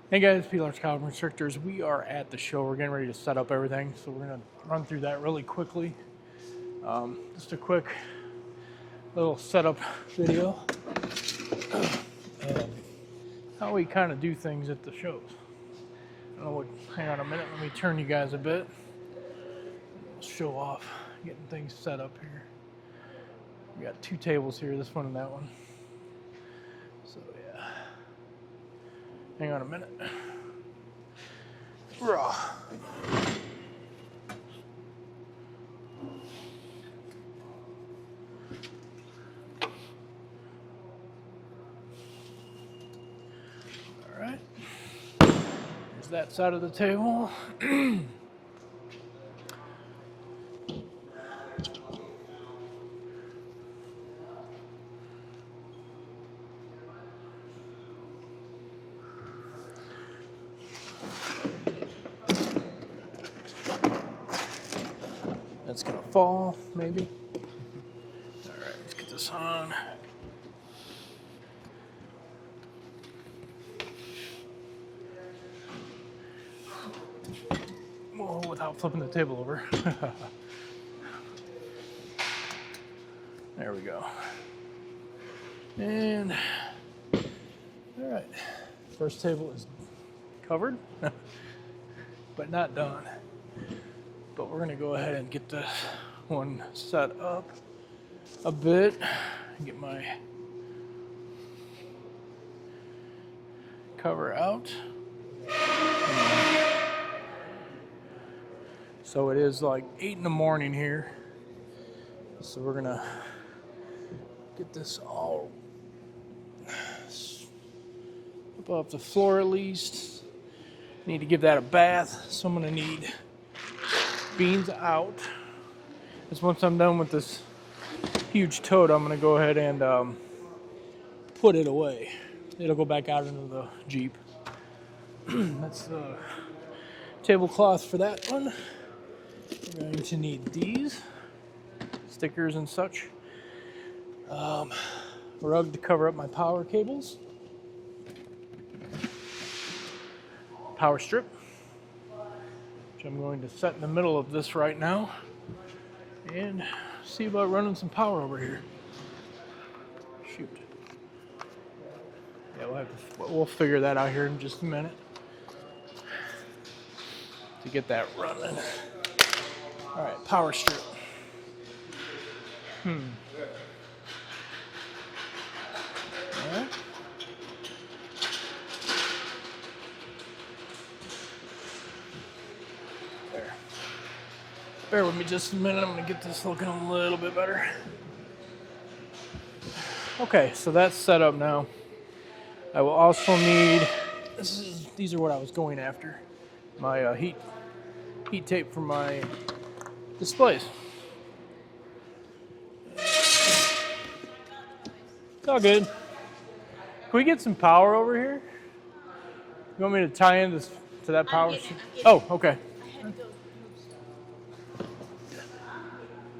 Hey guys, P-Large Cow Constrictors. We are at the show. We're getting ready to set up everything, so we're going to run through that really quickly. Just a quick little setup video. And how we kind of do things at the shows. I don't know what. Hang on a minute. Let me turn you guys a bit. We'll show off getting things set up here. We got two tables here, this one and that one. So yeah. Hang on a minute. Raw. All right. There's that side of the table. That's gonna fall, maybe. All right, let's get this on. Whoa, without flipping the table over. There we go. And, all right. First table is covered, but not done. But we're gonna go ahead and get this one set up a bit. Get my cover out. So it is like 8 in the morning here. So we're gonna get this all up off the floor at least. Need to give that a bath, so I'm gonna need beans out. Because once I'm done with this huge tote, I'm gonna go ahead and put it away. It'll go back out into the Jeep. That's the tablecloth for that one. We're going to need these stickers and such. Rug to cover up my power cables. Power strip, which I'm going to set in the middle of this right now and see about running some power over here. Shoot. Yeah, we'll figure that out here in just a minute to get that running. All right, power strip. All right. There. Bear with me just a minute. I'm gonna get this looking a little bit better. Okay, so that's set up now. I will also need. These are what I was going after. My heat tape for my displays. It's all good. Can we get some power over here? You want me to tie in this to that power? Oh, okay.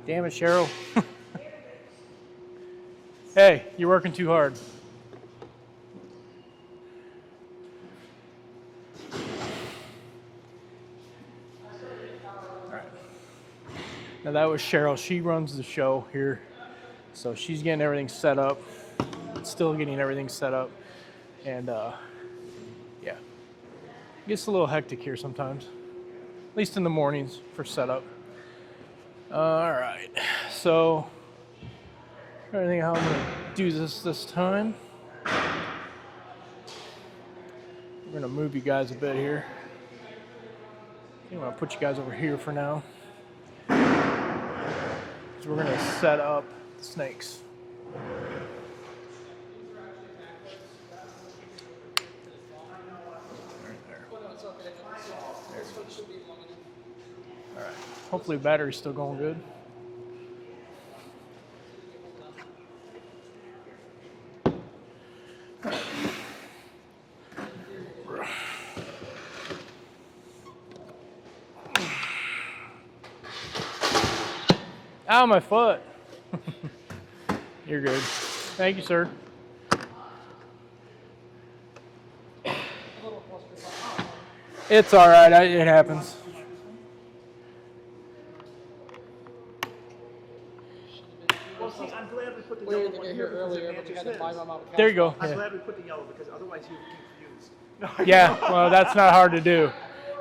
Damn it, Cheryl. Hey, you're working too hard. All right. Now that was Cheryl. She runs the show here. So she's getting everything set up. Still getting everything set up. And yeah. It gets a little hectic here sometimes. At least in the mornings for setup. All right, so I think how I'm gonna do this time. We're gonna move you guys a bit here. I think I'm gonna put you guys over here for now. So we're gonna set up the snakes. All right. Hopefully, battery's still going good. Ow, my foot. You're good. Thank you, sir. It's all right. It happens. Well, see, I'm glad we put the yellow one here earlier, but we had to buy them out. There you go. I'm glad we put the yellow because otherwise you'd be confused. Yeah, well, that's not hard to do.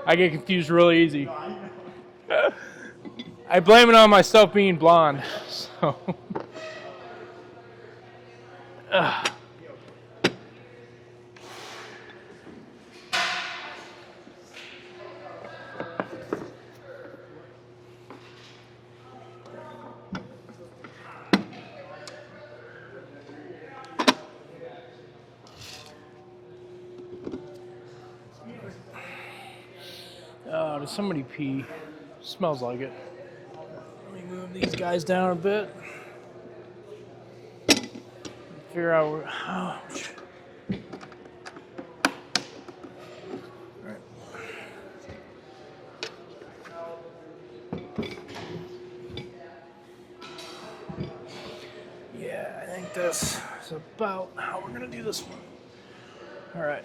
I get confused really easy. I blame it on myself being blonde. So. Does somebody pee? Smells like it. Let me move these guys down a bit. Figure out where. Ouch. All right. Yeah, I think this is about how we're gonna do this one. All right.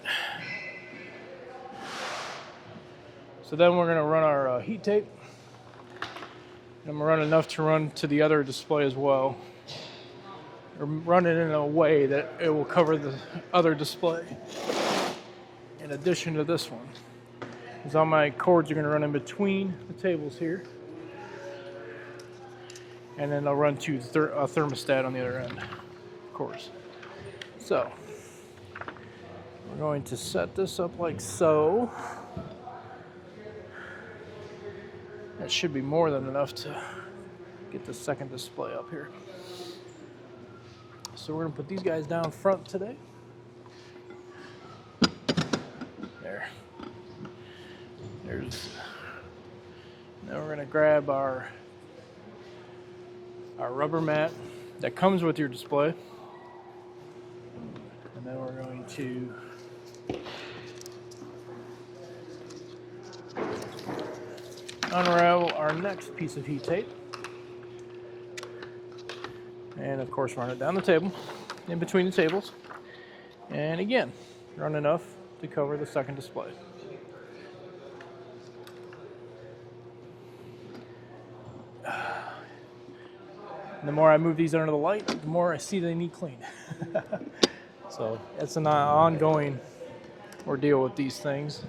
So then we're going to run our heat tape. And we'll run enough to run to the other display as well. Or run it in a way that it will cover the other display. In addition to this one. Because all my cords are going to run in between the tables here. And then I'll run to a thermostat on the other end, of course. So, we're going to set this up like so. That should be more than enough to get the second display up here. So we're going to put these guys down front today. There. Now we're going to grab our rubber mat that comes with your display. And then we're going to unravel our next piece of heat tape. And of course run it down the table, in between the tables. And again, run enough to cover the second display. And the more I move these under the light, the more I see they need cleaned. So it's an ongoing ordeal with these things.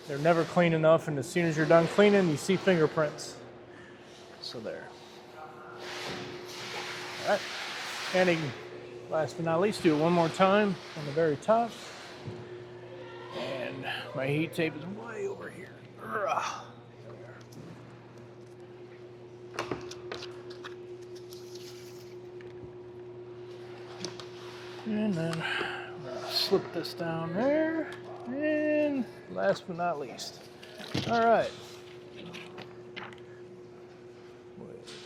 They're never clean enough, and as soon as you're done cleaning, you see fingerprints. So there. All right. And last but not least, do it one more time on the very top. And my heat tape is way over here. And then we're going to slip this down there. And last but not least. All right.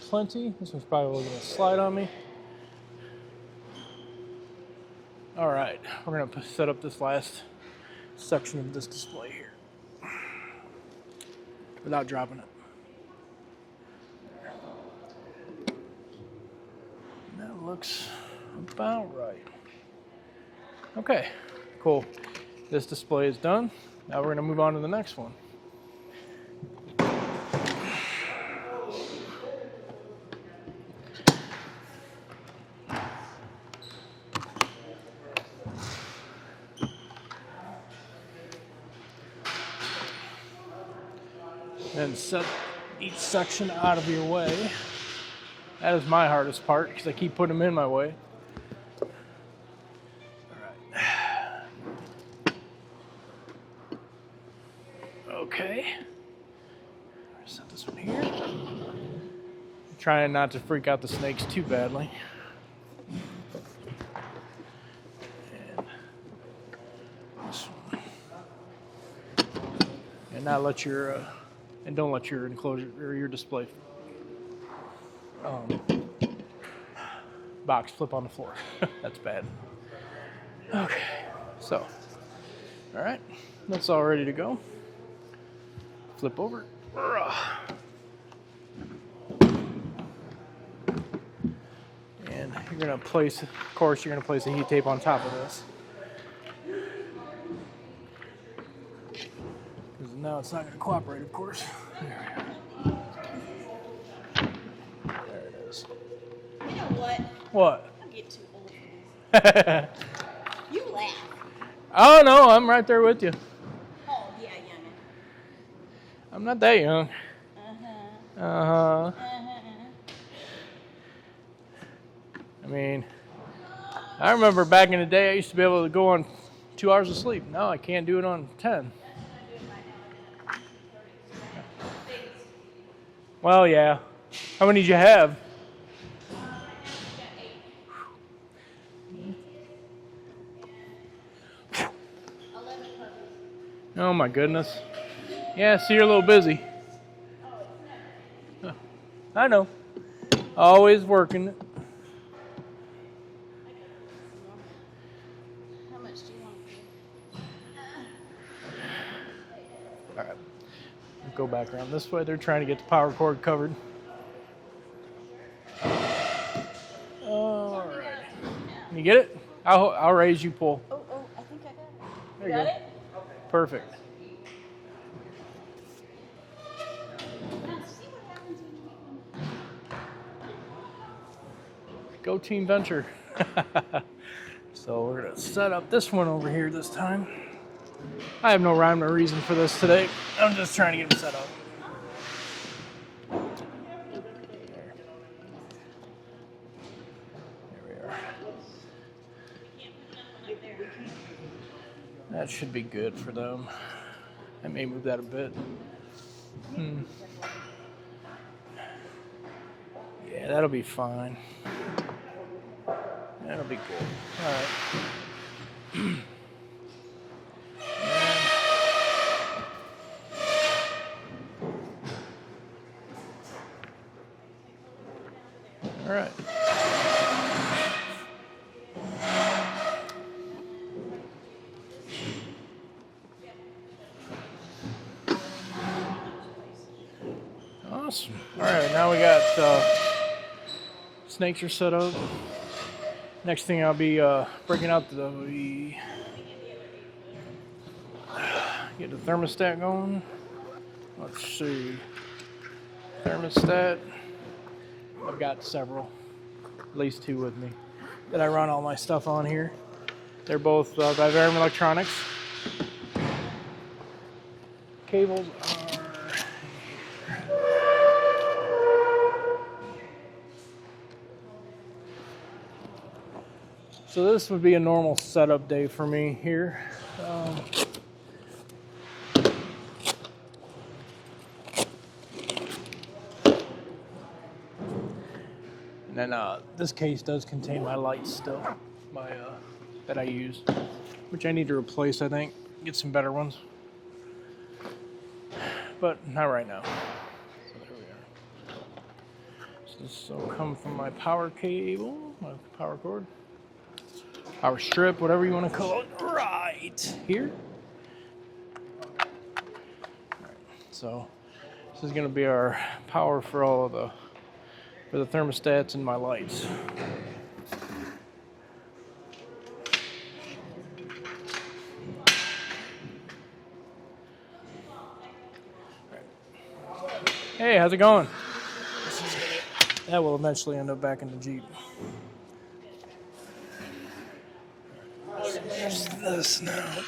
Plenty. This one's probably going to slide on me. All right. We're going to set up this last section of this display here without dropping it. That looks about right. Okay, cool. This display is done. Now we're going to move on to the next one. And set each section out of your way. That is my hardest part because I keep putting them in my way. Okay, set this one here. I'm trying not to freak out the snakes too badly. And this one. And not let your, and don't let your enclosure or your display box flip on the floor. That's bad. Okay, so, all right, that's all ready to go. Flip over. And you're going to place, of course, you're going to place a heat tape on top of this. now it's not going to cooperate, of course. There it is. You know what? What? I'm getting too old for this. You laugh. Oh, no, I'm right there with you. Oh, yeah, youngin'. I'm not that young. Uh-huh. Uh-huh. Uh-huh. I mean, I remember back in the day, I used to be able to go on 2 hours of sleep. Now I can't do it on 10. Well, yeah. How many did you have? Oh my goodness. Yeah, see, you're a little busy. I know. Always working. How much do you want to All right. Go back around this way. They're trying to get the power cord covered. All right. Can you get it? I'll raise, you pull. Oh, I think I got it. There you Got go. it? Perfect. Now, see what happens when you make one. Go Team Venture. So we're going to set up this one over here this time. I have no rhyme or reason for this today. I'm just trying to get them set up. There we are. That should be good for them. I may move that a bit. Yeah, that'll be fine. That'll be good. All right. All right. Awesome. All right, now we got snakes are set up. Next thing I'll be breaking out get the thermostat going. Let's see. Thermostat. I've got several, at least 2 with me, that I run all my stuff on here. They're both by Vivarium Electronics. Cables are... So this would be a normal setup day for me here. And then this case does contain my lights still, that I use, which I need to replace, I think. Get some better ones. But not right now. So there we are. So this will come from my power cable, my power cord. Power strip, whatever you want to call it, right here. All right, so this is going to be our power for all of the thermostats and my lights. Hey, how's it going? That will eventually end up back in the Jeep. There's this now.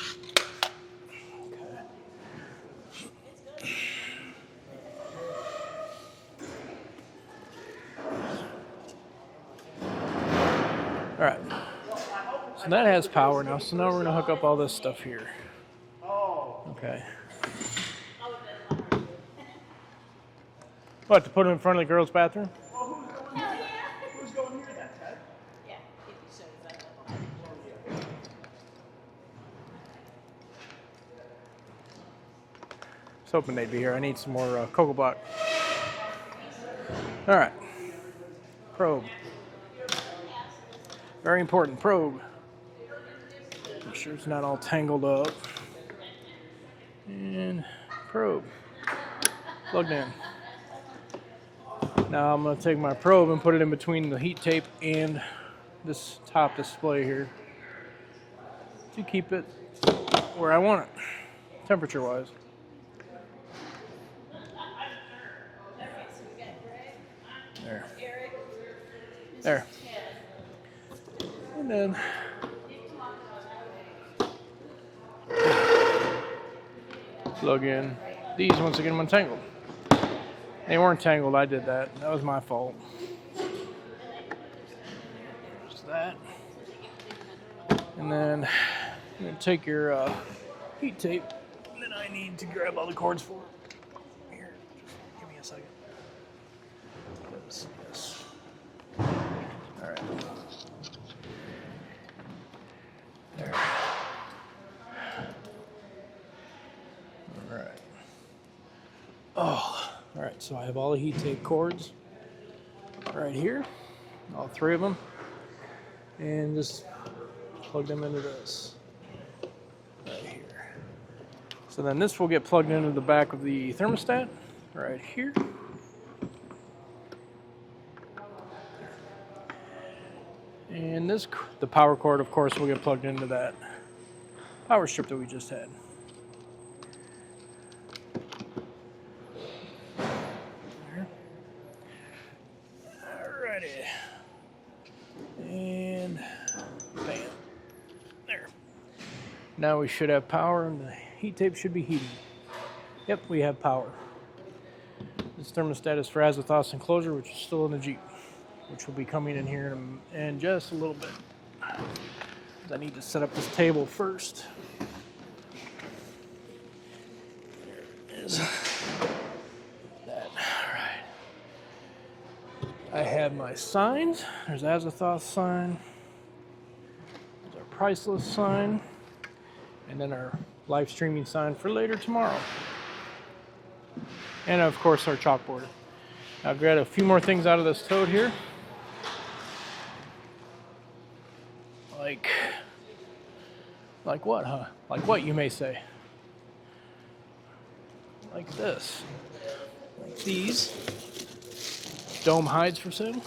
Okay. All right. So that has power now. So now we're going to hook up all this stuff here. Okay. What, to put it in front of the girls' bathroom? Who's going near that, Ted? Yeah, if you so desire. I was hoping they'd be here. I need some more cocoa block. All right. Probe. Very important, probe. Make sure it's not all tangled up. And probe. Plugged in. Now I'm going to take my probe and put it in between the heat tape and this top display here to keep it where I want it, temperature-wise. There. And then plug in these once again when tangled. They weren't tangled, I did that. That was my fault. There's that. And then you're going to take your heat tape that I need to grab all the cords for. Here, just give me a second. Yes. All right. There. All right. Oh, all right. So I have all the heat tape cords right here, all 3 of them, and just plug them into this right here. So then this will get plugged into the back of the thermostat right here. And this, the power cord, of course, will get plugged into that power strip that we just had. There. Alrighty. And bam. There. Now we should have power and the heat tape should be heating. Yep, we have power. This thermostat is for Azathoth's enclosure, which is still in the Jeep, which will be coming in here in just a little bit. I need to set up this table first. There it is. That. All right. I have my signs. There's Azathoth's sign. There's our priceless sign. And then our live streaming sign for later tomorrow. And of course our chalkboard. I'll grab a few more things out of this tote here. Like what, huh? Like what, you may say? Like this. Like these. Dome hides for sale.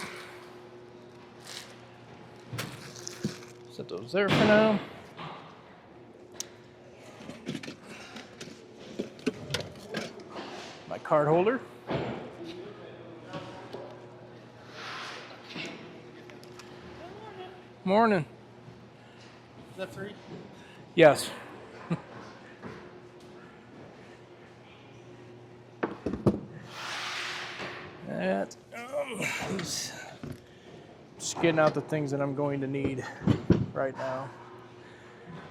Set those there for now. My card holder. Morning. Is that free? Yes. That, just getting out the things that I'm going to need right now.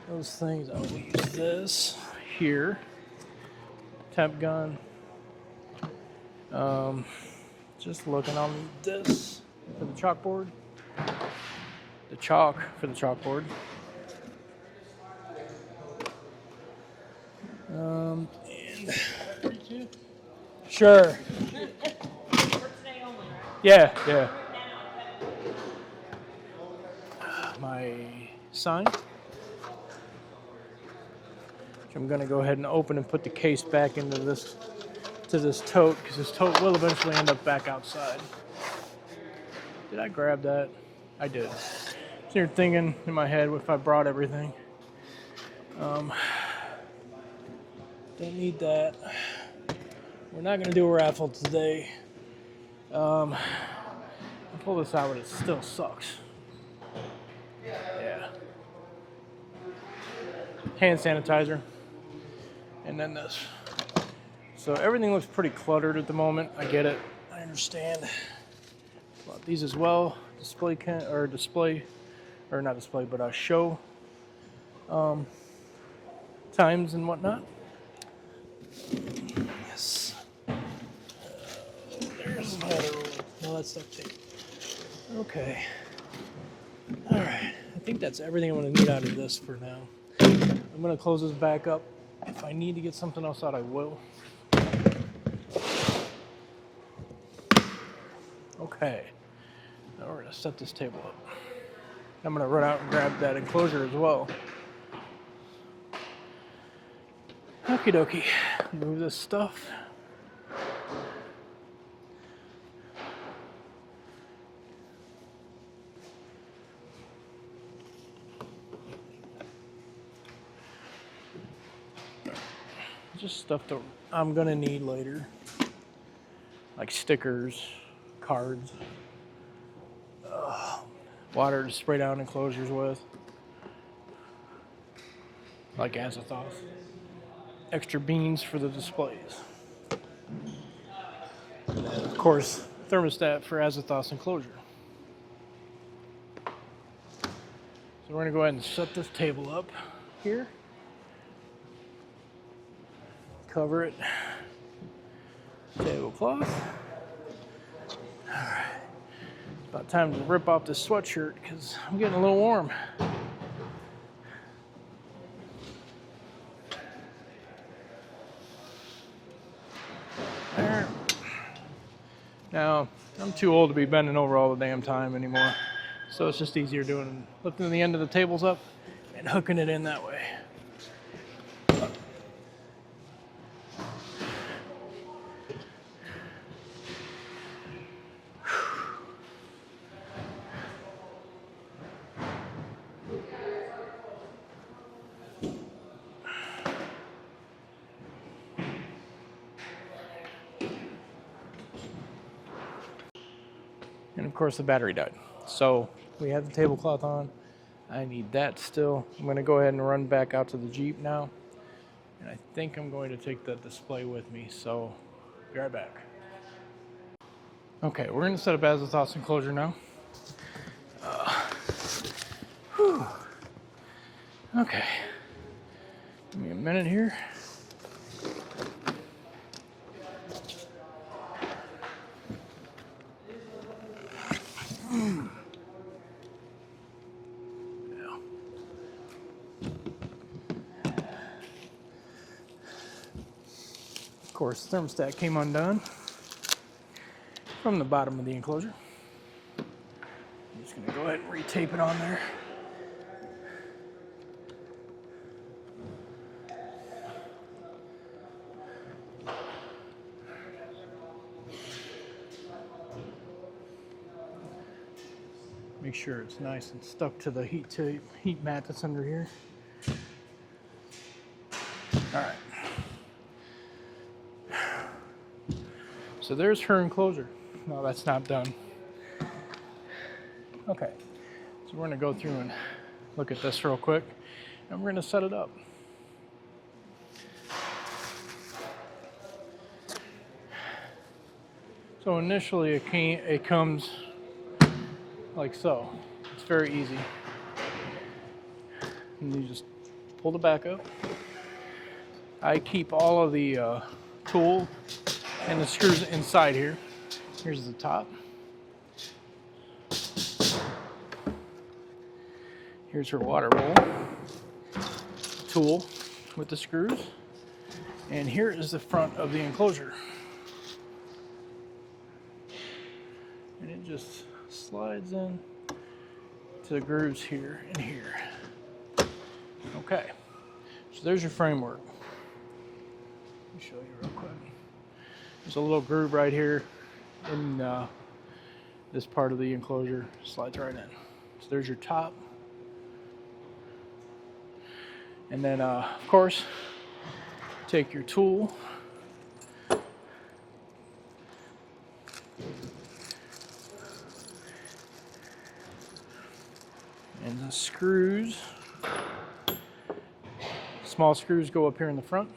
Those things, I will use this here. Temp gun. Just looking, I'll need this for the chalkboard. The chalk for the chalkboard. And sure. Yeah, yeah. My sign, which I'm going to go ahead and open and put the case back into this tote, because this tote will eventually end up back outside. Did I grab that? I did. So you're thinking in my head if I brought everything. Don't need that. We're not going to do a raffle today. I'll pull this out, but it still sucks. Yeah. Hand sanitizer. And then this. So everything looks pretty cluttered at the moment. I get it. I understand. Bought these as well. Show. Times and whatnot. Yes. There's another one. No, that's duct tape. Okay. All right. I think that's everything I'm going to need out of this for now. I'm going to close this back up. If I need to get something else out, I will. Okay. Now we're going to set this table up. I'm going to run out and grab that enclosure as well. Okie dokie. Move this stuff. Just stuff that I'm gonna need later, like stickers, cards. water to spray down enclosures with, like Azathoth. Extra beans for the displays. And then, of course, thermostat for Azathoth's enclosure. So we're going to go ahead and set this table up here. Cover it. Tablecloth. Alright. About time to rip off this sweatshirt because I'm getting a little warm. There. Now, I'm too old to be bending over all the damn time anymore. So it's just easier lifting the end of the tables up and hooking it in that way. And of course the battery died. So we have the tablecloth on. I need that still. I'm going to go ahead and run back out to the Jeep now. And I think I'm going to take the display with me. So be right back. Okay, we're going to set up Azathoth's enclosure now. Okay. Give me a minute here. Of course, the thermostat came undone from the bottom of the enclosure. I'm just going to go ahead and retape it on there. Make sure it's nice and stuck to the heat mat that's under here. All right. So there's her enclosure. No, that's not done. Okay. So we're going to go through and look at this real quick, and we're going to set it up. So initially it comes like so. It's very easy. And you just pull the back up. I keep all of the tool and the screws inside here. Here's the top. Here's her water roll tool with the screws. And here is the front of the enclosure. And it just slides in to the grooves here and here. Okay, so there's your framework. Let me show you real quick. There's a little groove right here in this part of the enclosure, slides right in. So there's your top. And then, of course, take your tool. And the screws, small screws go up here in the front.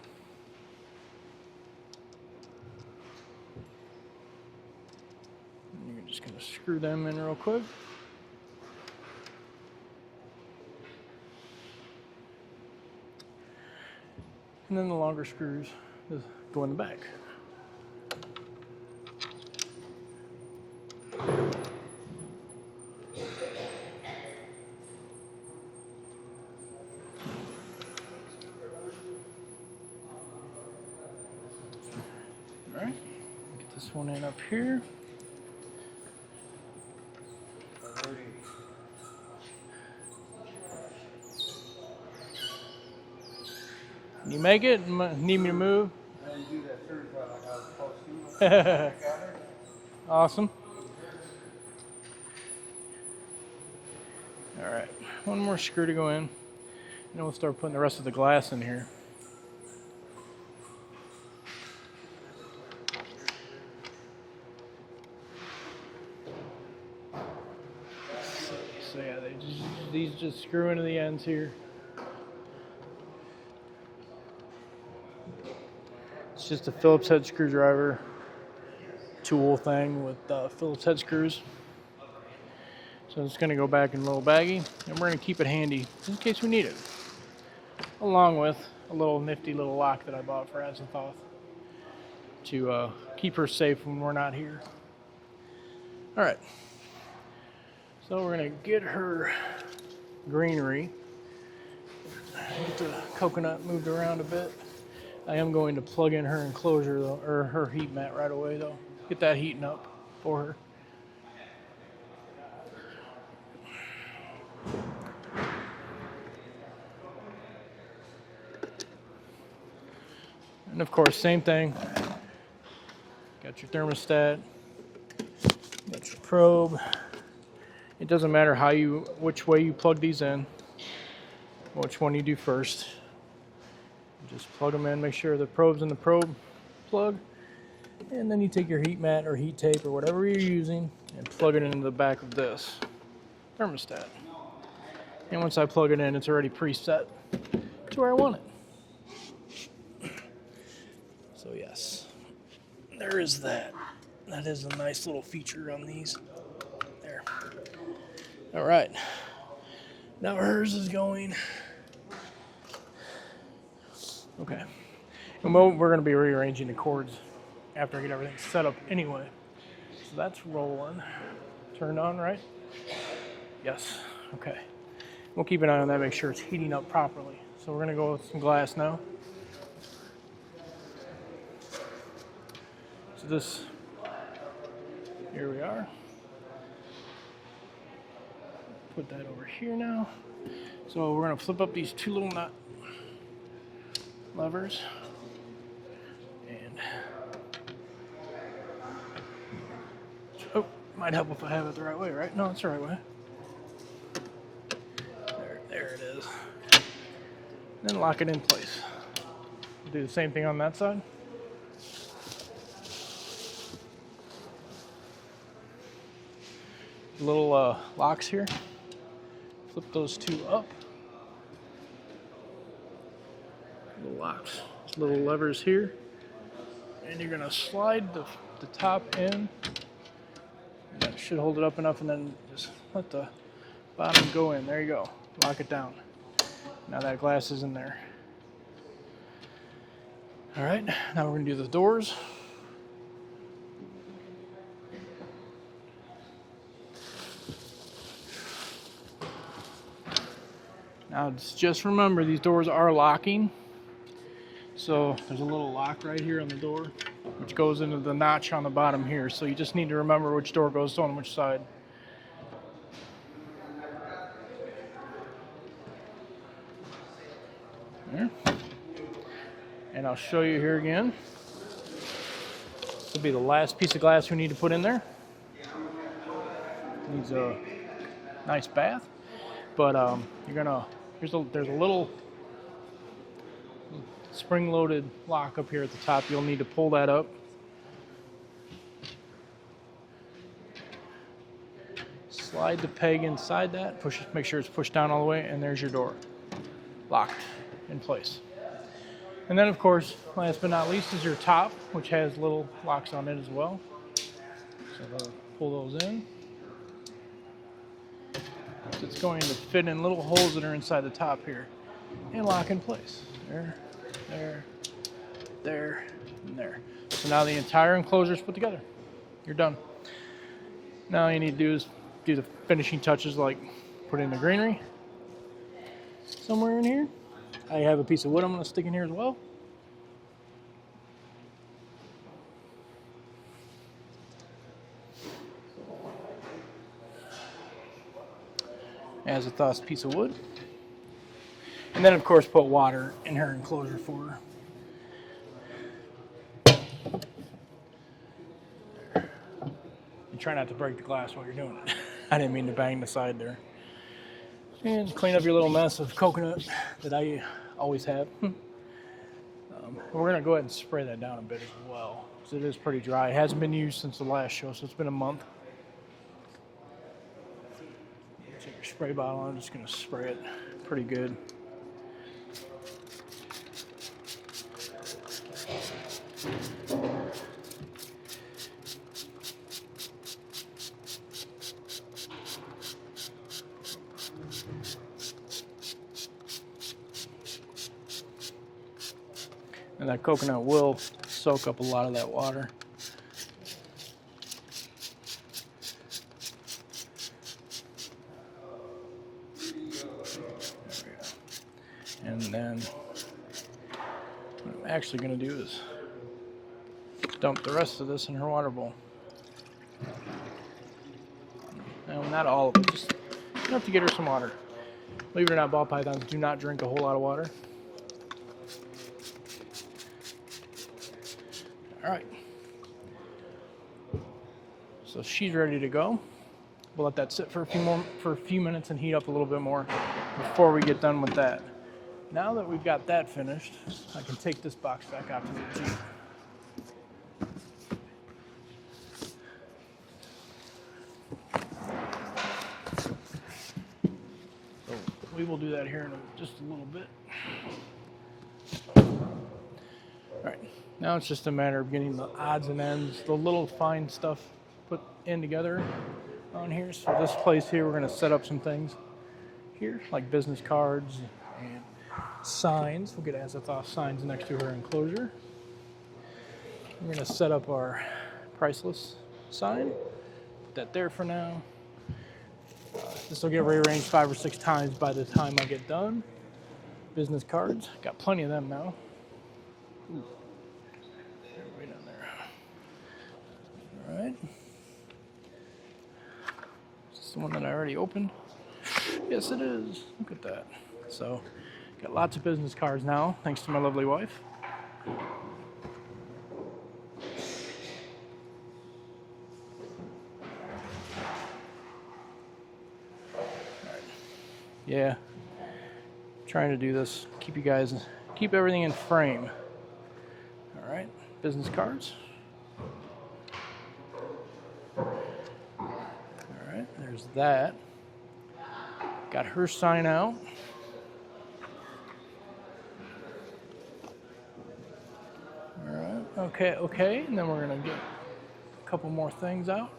And you're just going to screw them in real quick. And then the longer screws go in the back. All right, get this one in up here. You make it? Need me to move? I didn't do that certified like I was supposed to. Awesome. All right, one more screw to go in. And then we'll start putting the rest of the glass in here. So just screw into the ends here. It's just a Phillips head screwdriver tool thing with Phillips head screws. So it's going to go back in a little baggie, and we're going to keep it handy in case we need it. Along with a little nifty little lock that I bought for Azathoth to keep her safe when we're not here. All right. So we're going to get her greenery. Get the coconut moved around a bit. I am going to plug in her enclosure, though, or her heat mat right away, though. Get that heating up for her. And of course, same thing. Got your thermostat, got your probe. It doesn't matter which way you plug these in, which one you do first. Just plug them in, make sure the probe's in the probe plug, and then you take your heat mat or heat tape or whatever you're using and plug it into the back of this thermostat. And once I plug it in, it's already preset to where I want it. So yes, there is that. That is a nice little feature on these. There. All right. Now hers is going. Okay. And we're going to be rearranging the cords after I get everything set up anyway. So that's rolling. Turned on, right? Yes. Okay. We'll keep an eye on that, make sure it's heating up properly. So we're going to go with some glass now. So this, here we are. Put that over here now. So we're going to flip up these two little nut levers. And, oh, might help if I have it the right way, right? No, it's the right way. There it is. Then lock it in place. Do the same thing on that side. Little locks here. Flip those two up. Little locks. Little levers here. And you're going to slide the top in. And that should hold it up enough, and then just let the bottom go in. There you go. Lock it down. Now that glass is in there. All right, now we're going to do the doors. Now just remember, these doors are locking. So there's a little lock right here on the door, which goes into the notch on the bottom here. So you just need to remember which door goes on which side. There. And I'll show you here again. This will be the last piece of glass we need to put in there. Needs a nice bath, but there's a little spring-loaded lock up here at the top. You'll need to pull that up. Slide the peg inside that. Make sure it's pushed down all the way, and there's your door, locked in place. And then, of course, last but not least, is your top, which has little locks on it as well. So we'll pull those in. So it's going to fit in little holes that are inside the top here and lock in place. There, there, there, and there. So now the entire enclosure is put together. You're done. Now all you need to do is do the finishing touches, like put in the greenery somewhere in here. I have a piece of wood I'm going to stick in here as well. Azathoth's piece of wood. And then, of course, put water in her enclosure for her. There. And try not to break the glass while you're doing it. I didn't mean to bang the side there. And clean up your little mess of coconut that I always have. We're going to go ahead and spray that down a bit as well, because it is pretty dry. It hasn't been used since the last show, so it's been a month. Check your spray bottle. I'm just going to spray it pretty good. And that coconut will soak up a lot of that water. And then what I'm actually going to do is dump the rest of this in her water bowl. No, not all of it, just enough to get her some water. Believe it or not, ball pythons do not drink a whole lot of water. All right. So she's ready to go. We'll let that sit for a few minutes and heat up a little bit more before we get done with that. Now that we've got that finished, I can take this box back out to the Jeep. So we will do that here in just a little bit. All right, now it's just a matter of getting the odds and ends, the little fine stuff put in together on here. So this place here, we're going to set up some things here, like business cards and signs. We'll get Azathoth signs next to her enclosure. We're going to set up our priceless sign. Put that there for now. This will get rearranged 5 or 6 times by the time I get done. Business cards, got plenty of them now. Ooh. Right on there. All right. Is this the one that I already opened? Yes, it is. Look at that. So, got lots of business cards now, thanks to my lovely wife. Right. Yeah, trying to do this, keep everything in frame. All right, business cards. All right, there's that. Got her sign out. All right, okay, and then we're gonna get a couple more things out.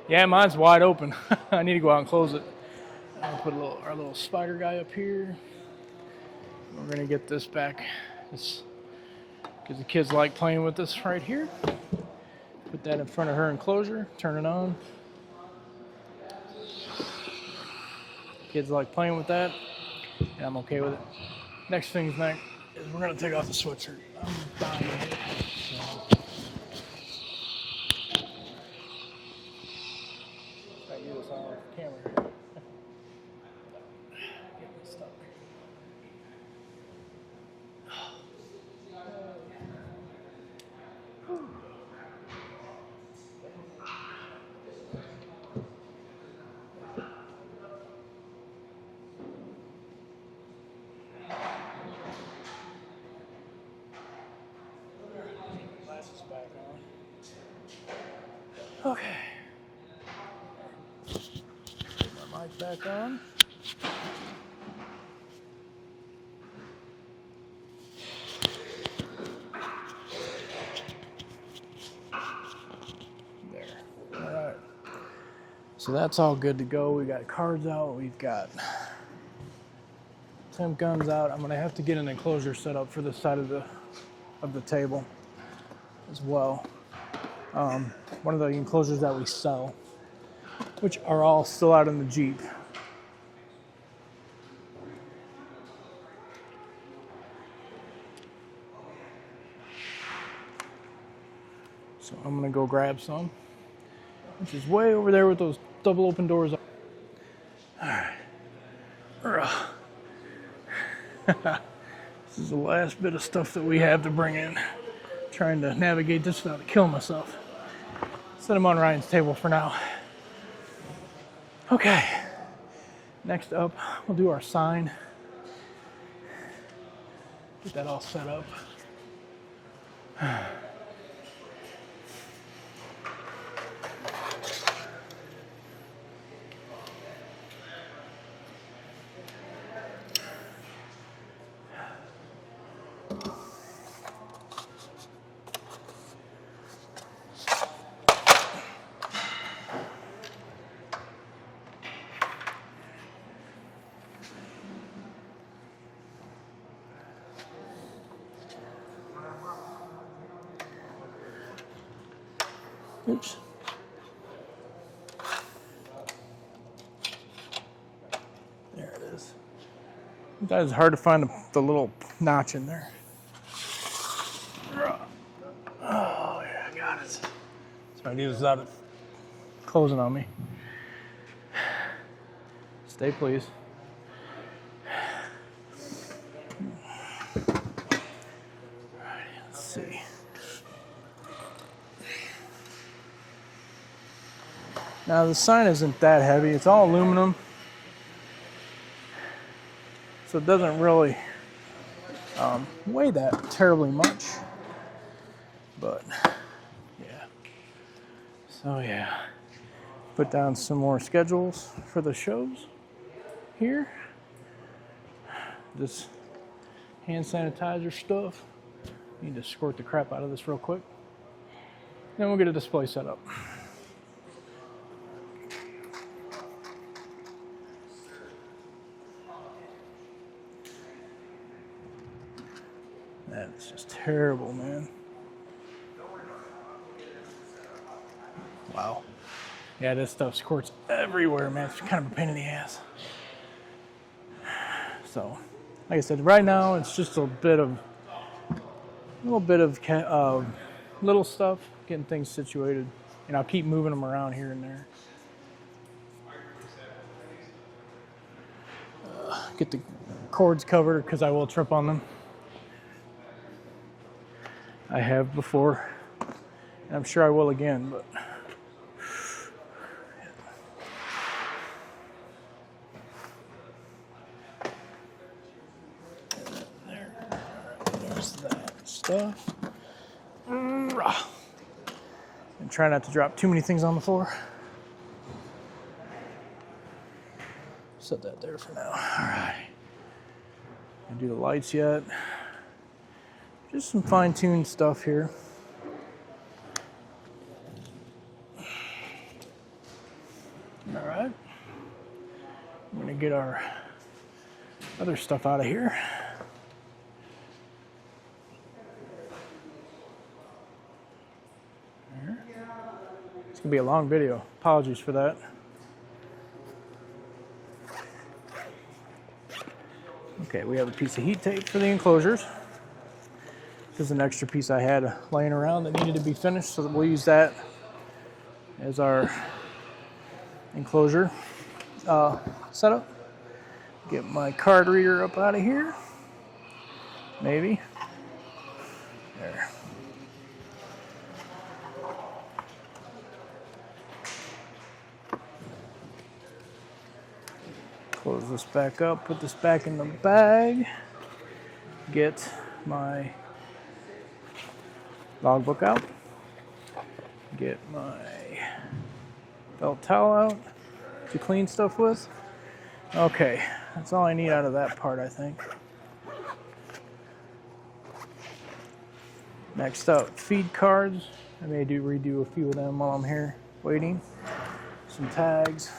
Yeah, mine's wide open. I need to go out and close it. I'll put our little spider guy up here. We're gonna get this back, because the kids like playing with this right here. Put that in front of her enclosure, turn it on. Kids like playing with that, and I'm okay with it. Next is we're gonna take off the sweatshirt. I'm dying of it. So. I do this on camera. Get this stuck. Glasses back on. Okay. Put my mic back on. There. All right. So that's all good to go. We got cards out. We've got temp guns out. I'm gonna have to get an enclosure set up for this side of the table as well. One of the enclosures that we sell, which are all still out in the Jeep. So I'm gonna go grab some, which is way over there with those double open doors. All right. This is the last bit of stuff that we have to bring in. Trying to navigate this without killing myself. Set them on Ryan's table for now. Okay. Next up, we'll do our sign. Get that all set up. Oops. There it is. Sometimes it's hard to find the little notch in there. Oh, yeah, I got it. So I do this without it closing on me. Stay, please. Alright, let's see. Now the sign isn't that heavy. It's all aluminum. So it doesn't really weigh that terribly much. But, yeah. So, yeah. Put down some more schedules for the shows here. This hand sanitizer stuff. Need to squirt the crap out of this real quick. Then we'll get a display set up. That's just terrible, man. Wow. Yeah, this stuff squirts everywhere, man. It's kind of a pain in the ass. So, like I said, right now it's just a little bit of little stuff, getting things situated, and I'll keep moving them around here and there. Get the cords covered because I will trip on them. I have before, and I'm sure I will again, but. There's that stuff. And try not to drop too many things on the floor. Set that there for now. All right. Gonna do the lights yet. Just some fine-tuned stuff here. All right. I'm gonna get our other stuff out of here. It's gonna be a long video. Apologies for that. Okay, we have a piece of heat tape for the enclosures. This is an extra piece I had laying around that needed to be finished, so we'll use that as our enclosure setup. Get my card reader up out of here. Maybe. There. Close this back up, put this back in the bag, get my logbook out, get my felt towel out to clean stuff with. Okay, that's all I need out of that part, I think. Next up, feed cards. I may redo a few of them while I'm here waiting. Some tags.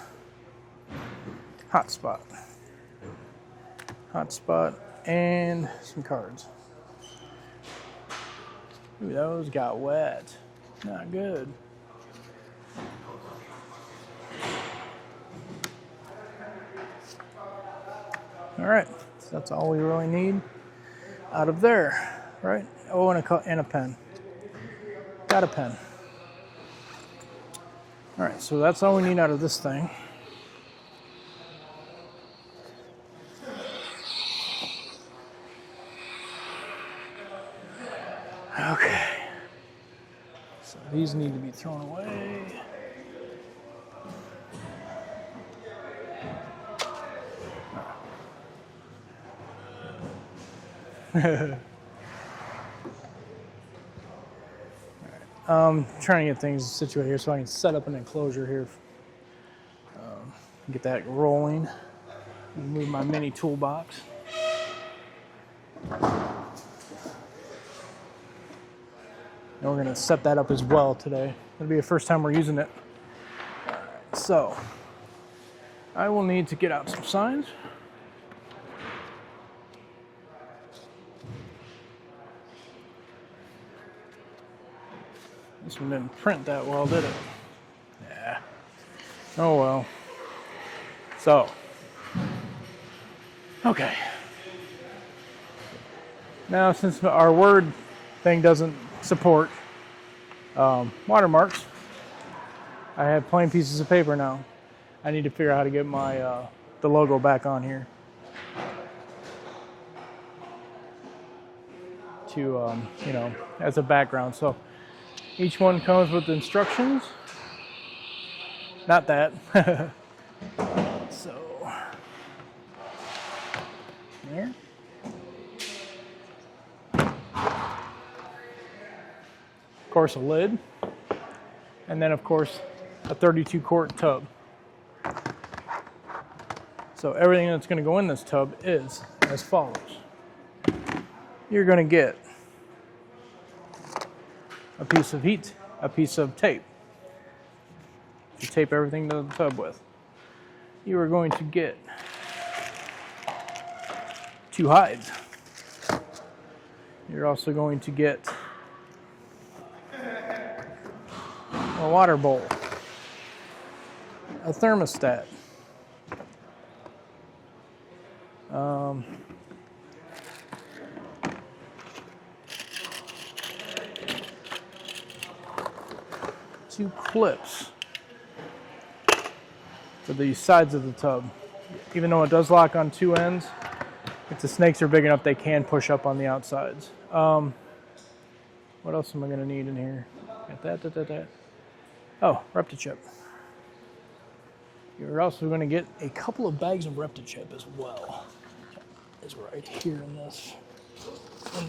Hotspot, and some cards. Ooh, those got wet. Not good. All right, so that's all we really need out of there, right? Oh, and a pen. Got a pen. All right, so that's all we need out of this thing. Okay, so these need to be thrown away. Trying to get things situated here so I can set up an enclosure here. Get that rolling. Move my mini toolbox. And we're going to set that up as well today. It'll be the first time we're using it. All right, so I will need to get out some signs. This This one didn't print that well, did it? Yeah. Oh well. So, okay. Now, since our Word thing doesn't support watermarks, I have plain pieces of paper now. I need to figure out how to get my the logo back on here to you know, as a background. So each one comes with instructions. Not that. So there. Of course, a lid, and then of course a 32 quart tub. So everything that's going to go in this tub is as follows. You're going to get a piece of tape to tape everything to the tub with. You are going to get 2 hides. You're also going to get a water bowl, a thermostat, two clips for the sides of the tub. Even though it does lock on 2 ends, if the snakes are big enough, they can push up on the outsides. What else am I going to need in here? Got that. Oh, reptile. You're also going to get a couple of bags of reptile as well. It's right here in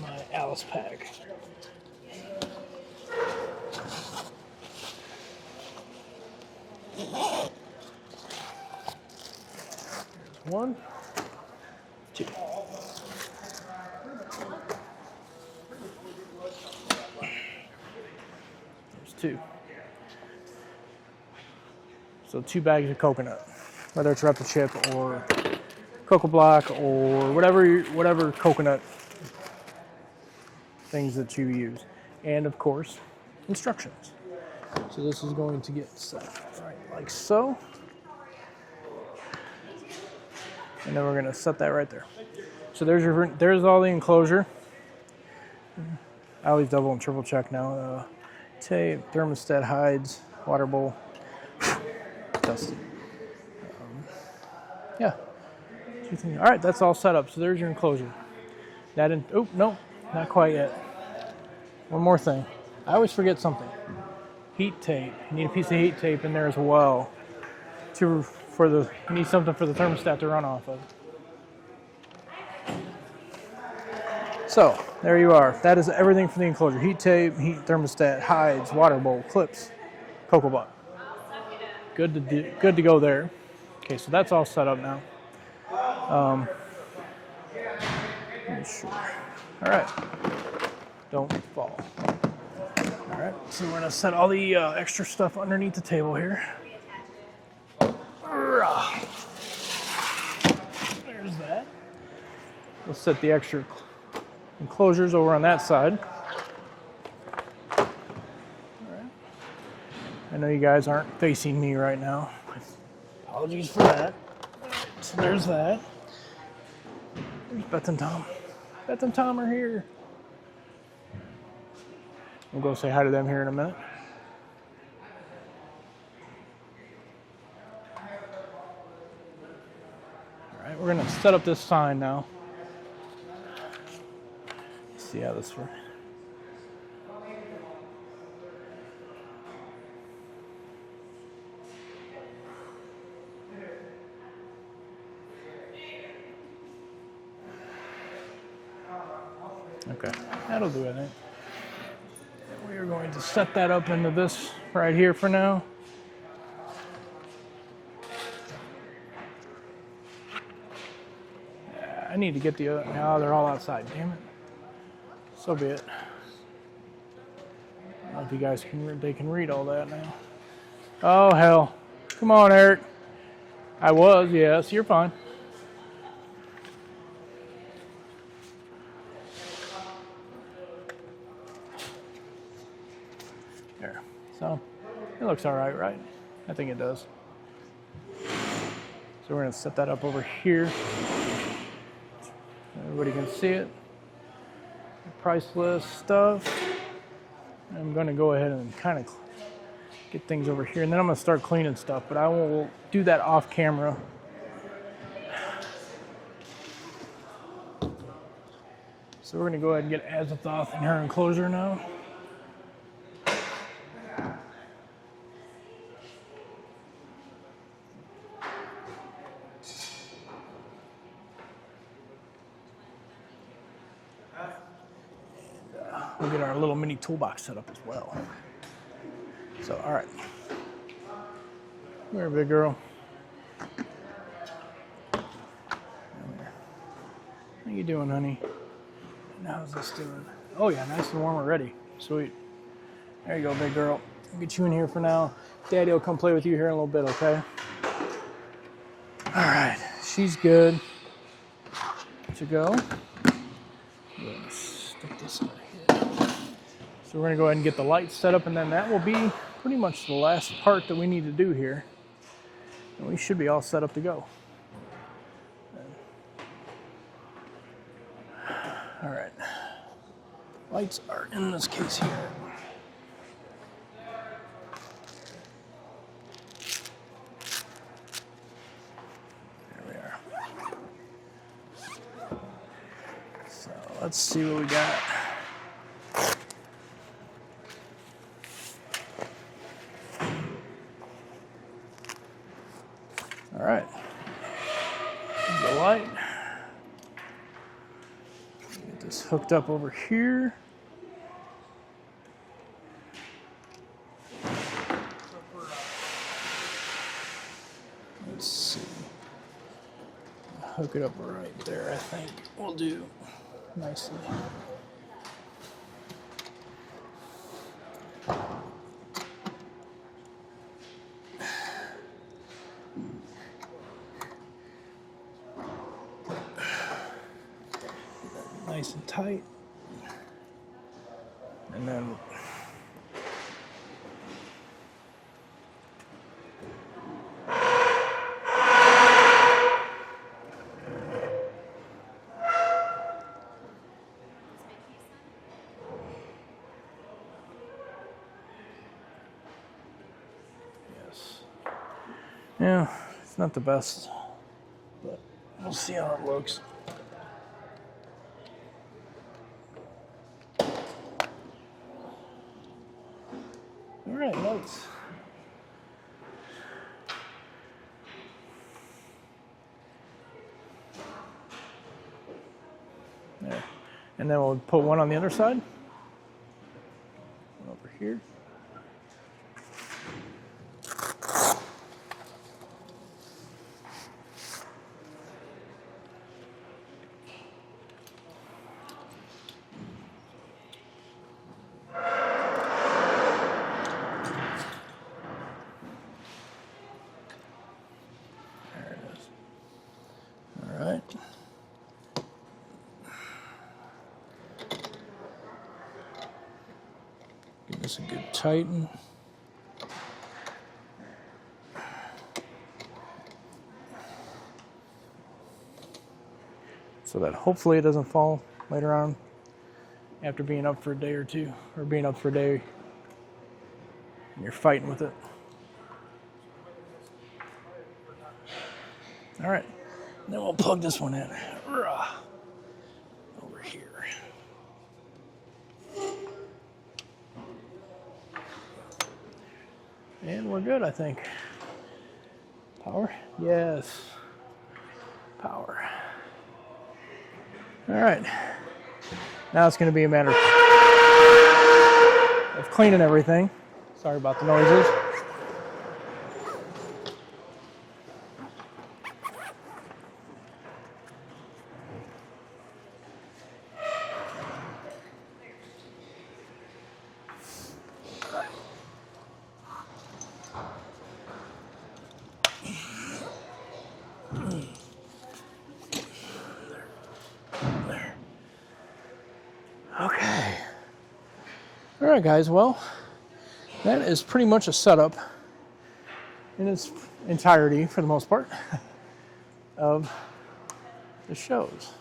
my Alice pack. There's 1, 2. There's 2. So 2 bags of coconut, whether it's reptile chip or cocoa block or whatever coconut things that you use, and of course instructions. So this is going to get set right like so, and then we're going to set that right there. So there's all the enclosure. I always double and triple check now. Tape, thermostat, hides, water bowl. Dusty. Yeah. All right, that's all set up. So there's your enclosure. Oh, no, not quite yet. One more thing. I always forget something. Heat tape. You need a piece of heat tape in there as well. You need something for the thermostat to run off of. So there you are. That is everything for the enclosure. Heat tape, heat thermostat, hides, water bowl, clips, cocoa block. Good to go there. Okay, so that's all set up now. Sure. All right. Don't fall. All right, so we're gonna set all the extra stuff underneath the table here. There's that. We'll set the extra enclosures over on that side. All right. I know you guys aren't facing me right now. Apologies for that. So there's that. There's Beth and Tom. Beth and Tom are here. We'll go say hi to them here in a minute. All right, we're going to set up this sign now. See how this works. Okay, that'll do, I think. We are going to set that up into this right here for now. I need to get the other. No, they're all outside. Damn it. So be it. I don't know if you guys they can read all that now. Oh hell! Come on, Eric. I was, yes. You're fine. There. It looks all right, right? I think it does. So we're gonna set that up over here. Everybody can see it. Price list stuff. I'm gonna go ahead and kind of get things over here, and then I'm gonna start cleaning stuff, but I will do that off camera. So we're gonna go ahead and get Azathoth in her enclosure now. We'll get our little mini toolbox set up as well. So, all right. Come here, big girl. Come here. How you doing, honey? And how's this doing? Oh yeah, nice and warm already. Sweet. There you go, big girl. I'll get you in here for now. Daddy will come play with you here in a little bit, okay? All right, she's good to go. Stick this in here. So we're gonna go ahead and get the lights set up, and then that will be pretty much the last part that we need to do here. And we should be all set up to go. All right, lights are in this case here. There we are. So let's see what we got. All right, the light. Get this hooked up over here. Let's see. Hook it up right there, I think we'll do nicely. Nice and tight. And then yes. Yeah, it's not the best, but we'll see how it looks. All right, lights. There. And then we'll put one on the other side. One over here. Give this a good tighten. So that hopefully it doesn't fall later on after being up for a day or two, or being up for a day and you're fighting with it. All right, and then we'll plug this one in over here. And we're good, I think. Power? Yes. Power. All right. Now it's going to be a matter of cleaning everything. Sorry about the noises. Okay. All right, guys. Well, that is pretty much a setup in its entirety, for the most part, of the shows.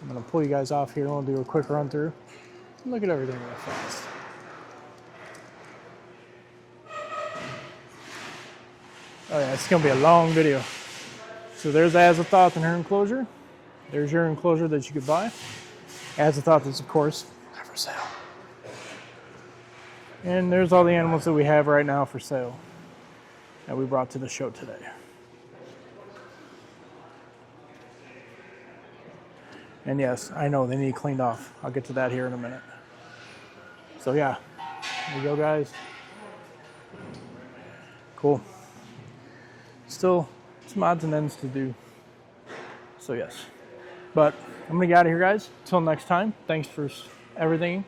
I'm going to pull you guys off here and we'll do a quick run through and look at everything real fast. Oh yeah, it's going to be a long video. So there's Azathoth and her enclosure. There's your enclosure that you could buy. Azathoth is, of course, not for sale. And there's all the animals that we have right now for sale that we brought to the show today. And yes, I know they need cleaned off. I'll get to that here in a minute. So yeah, there you go, guys. Cool. Still some odds and ends to do. So yes. But I'm going to get out of here, guys. Until next time, thanks for everything.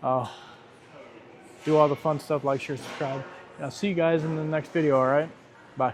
Do all the fun stuff, like, share, subscribe. And I'll see you guys in the next video, all right? Bye.